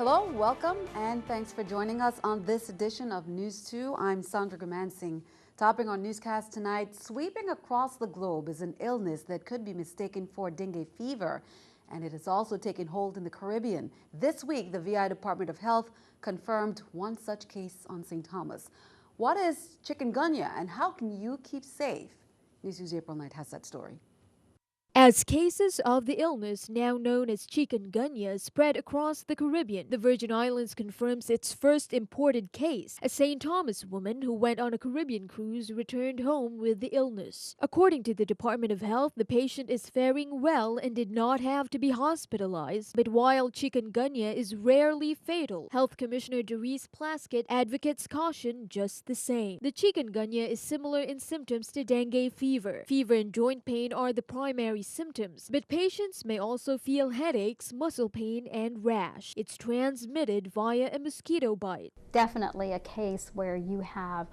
Hello, welcome, and thanks for joining us on this edition of News 2. I'm Sandra Gamansing. Topping our newscast tonight, sweeping across the globe is an illness that could be mistaken for dengue fever, and it has also taken hold in the Caribbean. This week, the VI Department of Health confirmed one such case on St. Thomas. What is chikungunya, and how can you keep safe? News 2's April Knight has that story. As cases of the illness, now known as chikungunya, spread across the Caribbean, the Virgin Islands confirms its first imported case. A St. Thomas woman who went on a Caribbean cruise returned home with the illness. According to the Department of Health, the patient is faring well and did not have to be hospitalized. But while chikungunya is rarely fatal, Health Commissioner Doris Plaskett advocates caution just the same. The chikungunya is similar in symptoms to dengue fever. Fever and joint pain are the primary symptoms, but patients may also feel headaches, muscle pain, and rash. It's transmitted via a mosquito bite. Definitely a case where you have,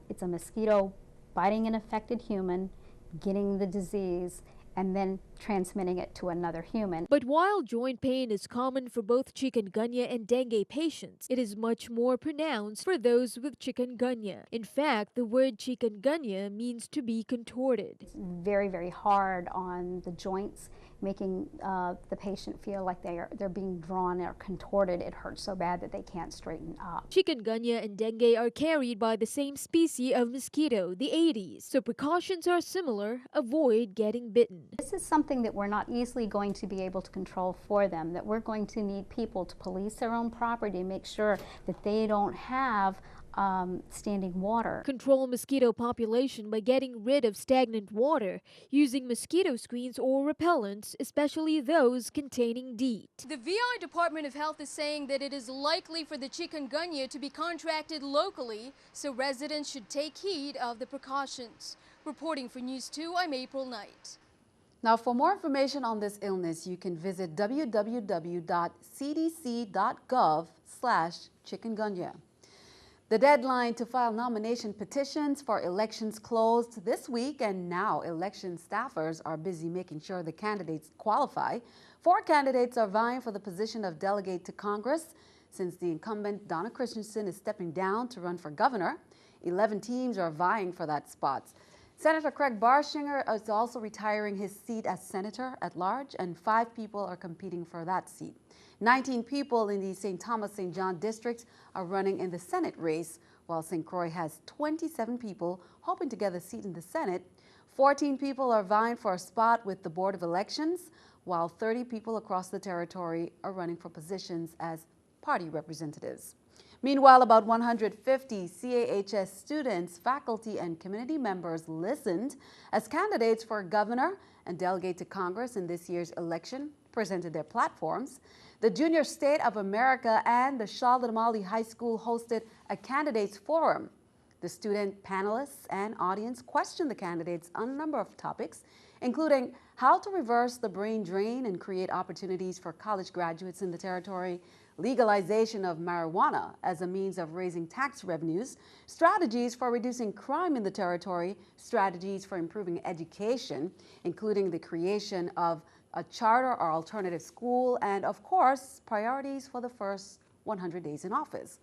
it's a mosquito biting an affected human, getting the disease, and then transmitting it to another human. But while joint pain is common for both chikungunya and dengue patients, it is much more pronounced for those with chikungunya. In fact, the word chikungunya means to be contorted. It's very, very hard on the joints, making the patient feel like they're being drawn or contorted. It hurts so bad that they can't straighten up. Chikungunya and dengue are carried by the same species of mosquito, the Aedes, so precautions are similar. Avoid getting bitten. This is something that we're not easily going to be able to control for them, that we're going to need people to police their own property, make sure that they don't have standing water. Control mosquito population by getting rid of stagnant water, using mosquito screens or repellents, especially those containing DEET. The VI Department of Health is saying that it is likely for the chikungunya to be contracted locally, so residents should take heed of the precautions. Reporting for News 2, I'm April Knight. Now, for more information on this illness, you can visit www.cdc.gov/chikungunya. The deadline to file nomination petitions for elections closed this week, and now election staffers are busy making sure the candidates qualify. 4 candidates are vying for the position of delegate to Congress. Since the incumbent Donna Christensen is stepping down to run for governor, 11 teams are vying for that spot. Senator Craig Barshinger is also retiring his seat as senator at large, and 5 people are competing for that seat. 19 people in the St. Thomas-St. John district are running in the Senate race, while St. Croix has 27 people hoping to get a seat in the Senate. 14 people are vying for a spot with the Board of Elections, while 30 people across the territory are running for positions as party representatives. Meanwhile, about 150 CAHS students, faculty, and community members listened as candidates for governor and delegate to Congress in this year's election presented their platforms. The Junior State of America and the Charlotte Amalie High School hosted a candidates forum. The student panelists and audience questioned the candidates on a number of topics, including how to reverse the brain drain and create opportunities for college graduates in the territory, legalization of marijuana as a means of raising tax revenues, strategies for reducing crime in the territory, strategies for improving education, including the creation of a charter or alternative school, and of course, priorities for the first 100 days in office.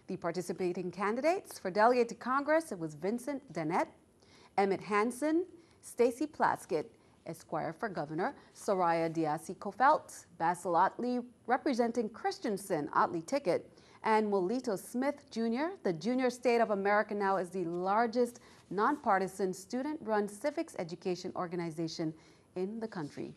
The participating candidates for delegate to Congress, it was Vincent Dennett, Emmett Hansen, Stacy Plaskett, Esquire for Governor, Soraya Diasi-Kofelt, Basil Otley representing Christensen Otley ticket, and Molito Smith Jr. The Junior State of America now is the largest nonpartisan student-run civics education organization in the country.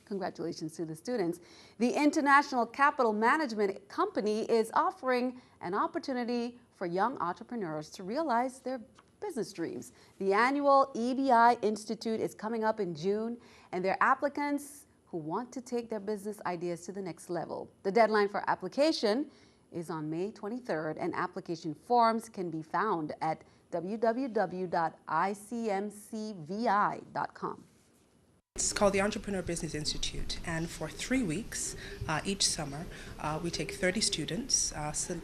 Congratulations to the students. The International Capital Management Company is offering an opportunity for young entrepreneurs to realize their business dreams. The annual EBI Institute is coming up in June, and they're applicants who want to take their business ideas to the next level. The deadline for application is on May 23rd, and application forms can be found at www.icmcvi.com. It's called the Entrepreneur Business Institute, and for 3 weeks each summer, we take 30 students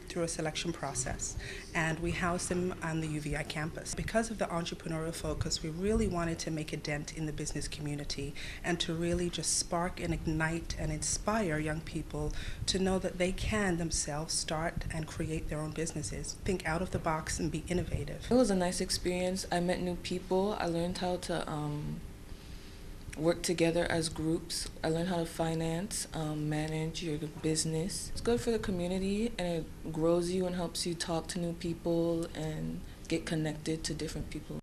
through a selection process, and we house them on the UVI campus. Because of the entrepreneurial focus, we really wanted to make a dent in the business community and to really just spark and ignite and inspire young people to know that they can themselves start and create their own businesses, think out of the box and be innovative. It was a nice experience. I met new people. I learned how to work together as groups. I learned how to finance, manage your business. It's good for the community, and it grows you and helps you talk to new people and get connected to different people.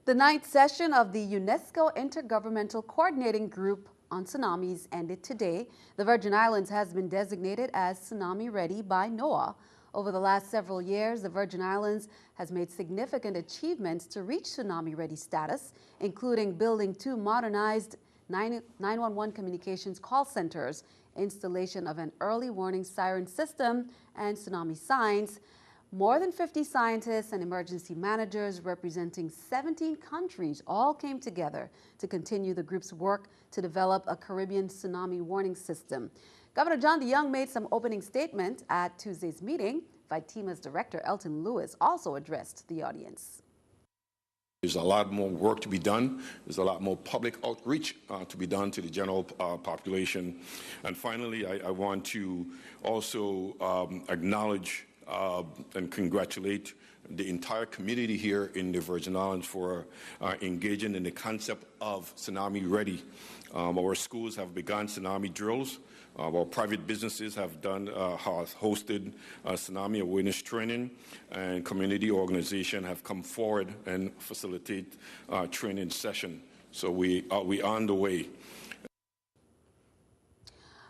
The 9th session of the UNESCO Intergovernmental Coordinating Group on Tsunamis ended today. The Virgin Islands has been designated as tsunami ready by NOAA. Over the last several years, the Virgin Islands has made significant achievements to reach tsunami-ready status, including building 2 modernized 911 communications call centers, installation of an early warning siren system, and tsunami signs. More than 50 scientists and emergency managers representing 17 countries all came together to continue the group's work to develop a Caribbean tsunami warning system. Governor John DeYoung made some opening statement at Tuesday's meeting. VITEMA's director, Elton Lewis, also addressed the audience. There's a lot more work to be done. There's a lot more public outreach to be done to the general population. And finally, I want to also acknowledge and congratulate the entire community here in the Virgin Islands for engaging in the concept of tsunami ready. Our schools have begun tsunami drills. Our private businesses have hosted tsunami awareness training, and community organizations have come forward and facilitate training session. So we are on the way.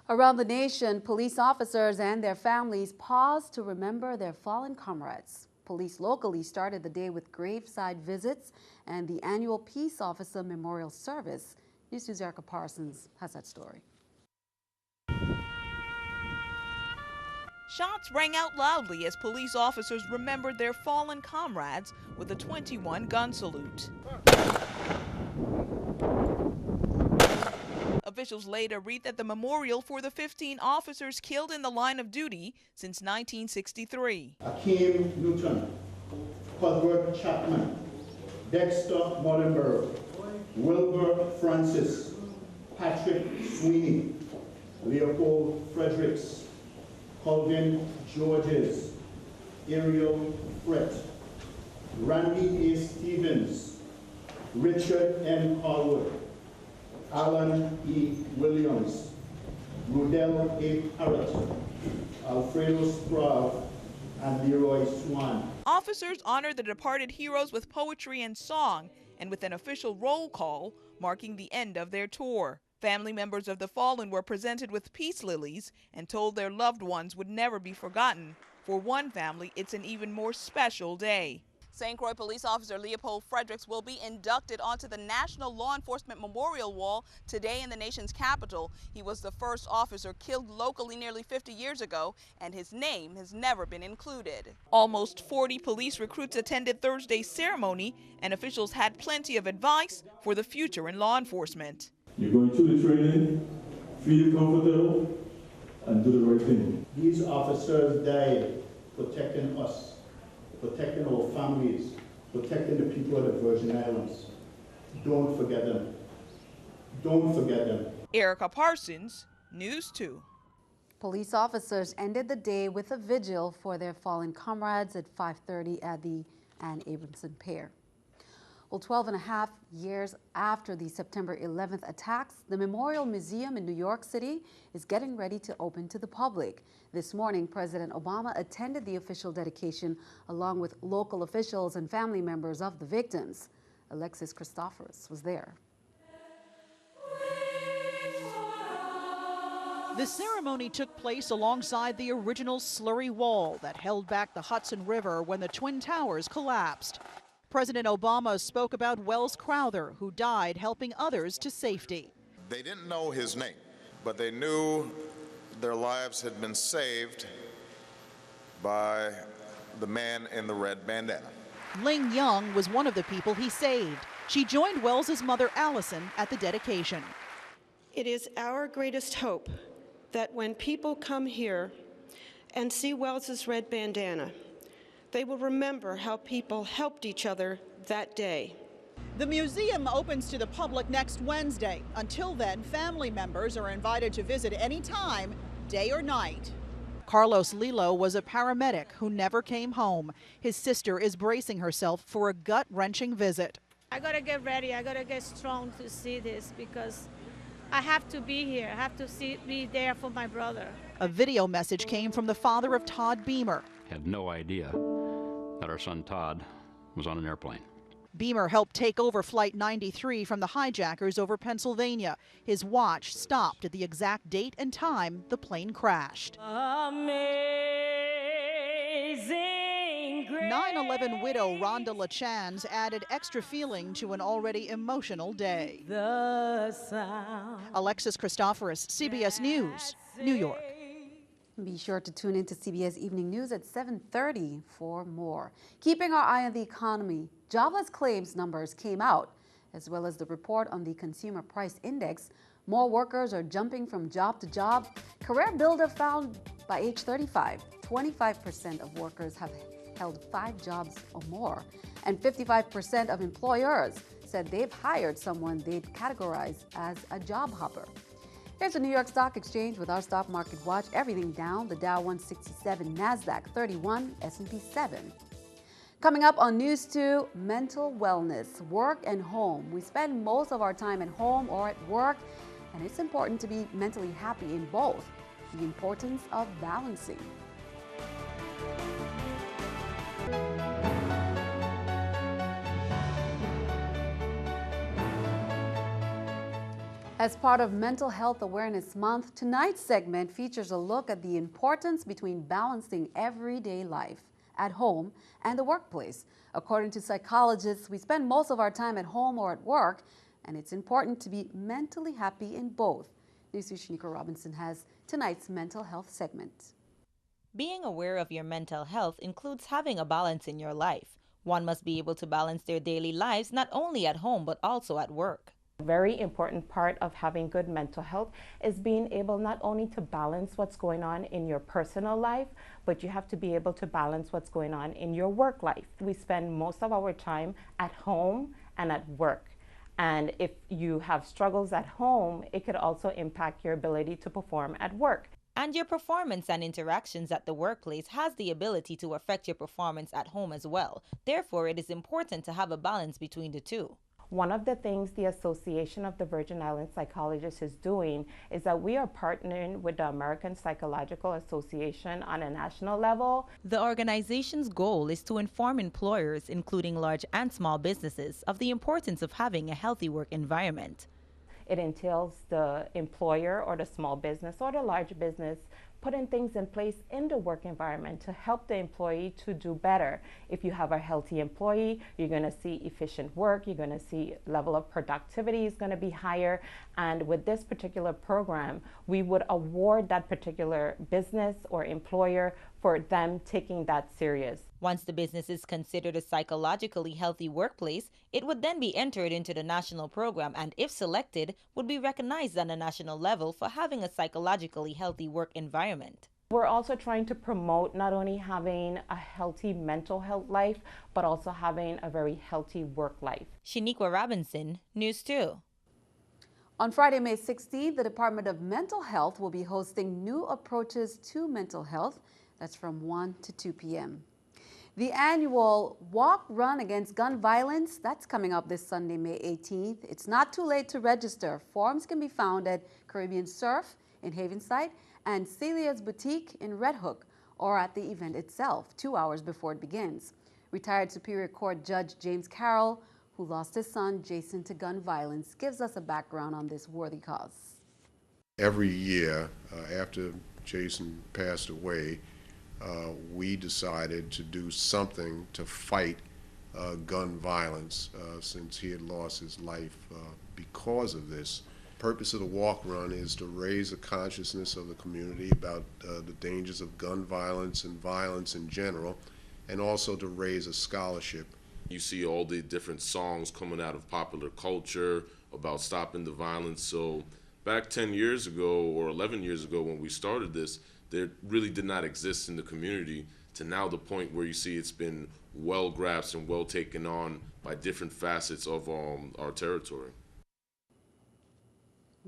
Around the nation, police officers and their families paused to remember their fallen comrades. Police locally started the day with graveside visits and the annual Peace Officer Memorial Service. News2's Erica Parsons has that story. Shots rang out loudly as police officers remembered their fallen comrades with a 21-gun salute. Officials laid a wreath at the memorial for the 15 officers killed in the line of duty since 1963. Akeem Newton, Cuthbert Chapman, Dexter Molenberg, Wilbur Francis, Patrick Sweeney, Leopold Fredericks, Colvin Georges, Ariel Frett, Randy A. Stevens, Richard M. Harwood, Alan E. Williams, Rudell A. Parrott, Alfredo Sprague, and Leroy Swan. Officers honored the departed heroes with poetry and song, and with an official roll call marking the end of their tour. Family members of the fallen were presented with peace lilies and told their loved ones would never be forgotten. For one family, it's an even more special day. St. Croix police officer Leopold Fredericks will be inducted onto the National Law Enforcement Memorial Wall today in the nation's capital. He was the first officer killed locally nearly 50 years ago, and his name has never been included. Almost 40 police recruits attended Thursday's ceremony, and officials had plenty of advice for the future in law enforcement. You're going through the training, feel comfortable, and do the right thing. These officers died protecting us, protecting our families, protecting the people of the Virgin Islands. Don't forget them. Don't forget them. Erica Parsons, News 2. Police officers ended the day with a vigil for their fallen comrades at 5:30 at the Ann Abramson Pier. Well, 12 and a half years after the September 11th attacks, the Memorial Museum in New York City is getting ready to open to the public. This morning, President Obama attended the official dedication along with local officials and family members of the victims. Alexis Christophorus was there. The ceremony took place alongside the original slurry wall that held back the Hudson River when the Twin Towers collapsed. President Obama spoke about Wells Crowther, who died helping others to safety. They didn't know his name, but they knew their lives had been saved by the man in the red bandana. Ling Young was one of the people he saved. She joined Wells's mother, Allison, at the dedication. It is our greatest hope that when people come here and see Wells's red bandana, they will remember how people helped each other that day. The museum opens to the public next Wednesday. Until then, family members are invited to visit anytime, day or night. Carlos Lilo was a paramedic who never came home. His sister is bracing herself for a gut-wrenching visit. I gotta get ready. I gotta get strong to see this because I have to be here. I have to be there for my brother. A video message came from the father of Todd Beamer. Had no idea that our son Todd was on an airplane. Beamer helped take over Flight 93 from the hijackers over Pennsylvania. His watch stopped at the exact date and time the plane crashed. 9/11 widow Rhonda LaChance added extra feeling to an already emotional day. Alexis Christoforous, CBS News, New York. Be sure to tune in to CBS Evening News at 7:30 for more. Keeping our eye on the economy, jobless claims numbers came out, as well as the report on the Consumer Price Index. More workers are jumping from job to job. Career Builder found by age 35, 25% of workers have held 5 jobs or more, and 55% of employers said they've hired someone they'd categorize as a job hopper. Here's the New York Stock Exchange with our stock market watch. Everything down, the Dow 167, NASDAQ 31, S&P 7. Coming up on News 2, mental wellness, work and home. We spend most of our time at home or at work, and it's important to be mentally happy in both. The importance of balancing. As part of Mental Health Awareness Month, tonight's segment features a look at the importance between balancing everyday life at home and the workplace. According to psychologists, we spend most of our time at home or at work, and it's important to be mentally happy in both. News2's Shanika Robinson has tonight's mental health segment. Being aware of your mental health includes having a balance in your life. One must be able to balance their daily lives not only at home but also at work. A very important part of having good mental health is being able not only to balance what's going on in your personal life, but you have to be able to balance what's going on in your work life. We spend most of our time at home and at work. And if you have struggles at home, it could also impact your ability to perform at work. And your performance and interactions at the workplace has the ability to affect your performance at home as well. Therefore, it is important to have a balance between the two. One of the things the Association of the Virgin Islands Psychologists is doing is that we are partnering with the American Psychological Association on a national level. The organization's goal is to inform employers, including large and small businesses, of the importance of having a healthy work environment. It entails the employer or the small business or the large business putting things in place in the work environment to help the employee to do better. If you have a healthy employee, you're going to see efficient work, you're going to see level of productivity is going to be higher. And with this particular program, we would award that particular business or employer for them taking that serious. Once the business is considered a psychologically healthy workplace, it would then be entered into the national program and, if selected, would be recognized on a national level for having a psychologically healthy work environment. We're also trying to promote not only having a healthy mental health life, but also having a very healthy work life. Shaniqua Robinson, News 2. On Friday, May 16th, the Department of Mental Health will be hosting New Approaches to Mental Health. That's from 1 to 2 p.m. The annual Walk Run Against Gun Violence, that's coming up this Sunday, May 18th. It's not too late to register. Forms can be found at Caribbean Surf in Havenside and Celia's Boutique in Red Hook, or at the event itself 2 hours before it begins. Retired Superior Court Judge James Carroll, who lost his son Jason to gun violence, gives us a background on this worthy cause. Every year after Jason passed away, we decided to do something to fight gun violence since he had lost his life because of this. The purpose of the walk run is to raise the consciousness of the community about the dangers of gun violence and violence in general, and also to raise a scholarship You see all the different songs coming out of popular culture about stopping the violence. So back 10 years ago or 11 years ago when we started this, there really did not exist in the community, to now the point where you see it's been well grasped and well taken on by different facets of our territory.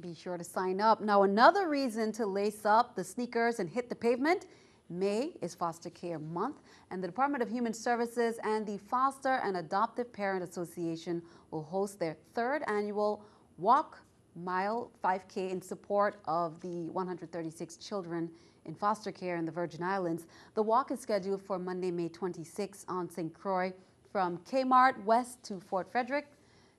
Be sure to sign up. Now, another reason to lace up the sneakers and hit the pavement: May is Foster Care Month, and the Department of Human Services and the Foster and Adoptive Parent Association will host their 3rd annual Walk Mile 5K in support of the 136 children in foster care in the Virgin Islands. The walk is scheduled for Monday, May 26 on St. Croix from Kmart West to Fort Frederick.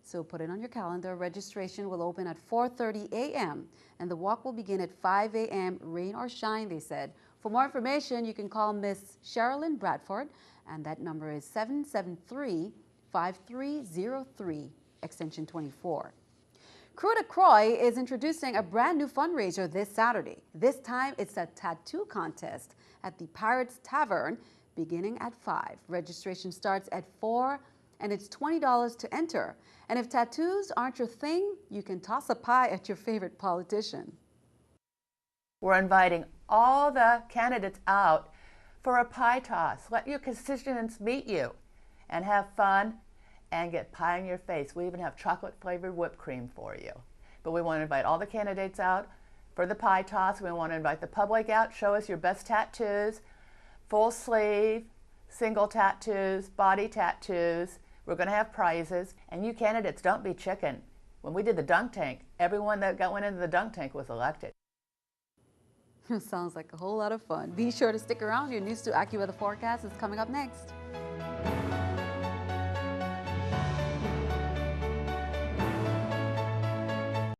So put it on your calendar. Registration will open at 4:30 a.m. and the walk will begin at 5 a.m. rain or shine, they said. For more information, you can call Miss Sherilyn Bradford, and that number is 773-5303, extension 24. Crew de Croix is introducing a brand new fundraiser this Saturday. This time, it's a tattoo contest at the Pirates Tavern, beginning at 5. Registration starts at 4, and it's $20 to enter. And if tattoos aren't your thing, you can toss a pie at your favorite politician. We're inviting all the candidates out for a pie toss. Let your constituents meet you and have fun and get pie in your face. We even have chocolate-flavored whipped cream for you. But we want to invite all the candidates out for the pie toss. We want to invite the public out. Show us your best tattoos, full sleeve, single tattoos, body tattoos. We're going to have prizes. And you candidates, don't be chicken. When we did the dunk tank, everyone that went into the dunk tank was elected. Sounds like a whole lot of fun. Be sure to stick around. Your News 2 AccuWeather forecast is coming up next.